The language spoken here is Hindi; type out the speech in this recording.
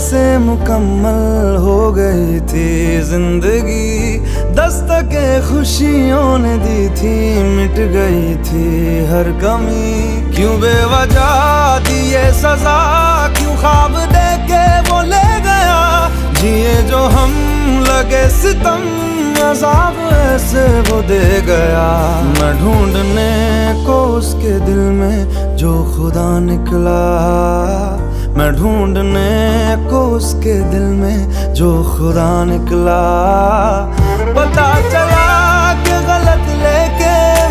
से मुकम्मल हो गई थी जिंदगी, दस्तके खुशियों ने दी थी, मिट गई थी हर कमी। क्यों बेवजह दी ये सजा, क्यों ख्वाब दे के वो ले गया, जिए जो हम लगे सितम, अज़ाब ऐसे वो दे गया। मैं ढूंढने को उसके दिल में जो खुदा निकला, मैं ढूंढने को उसके दिल में जो खुदा निकला।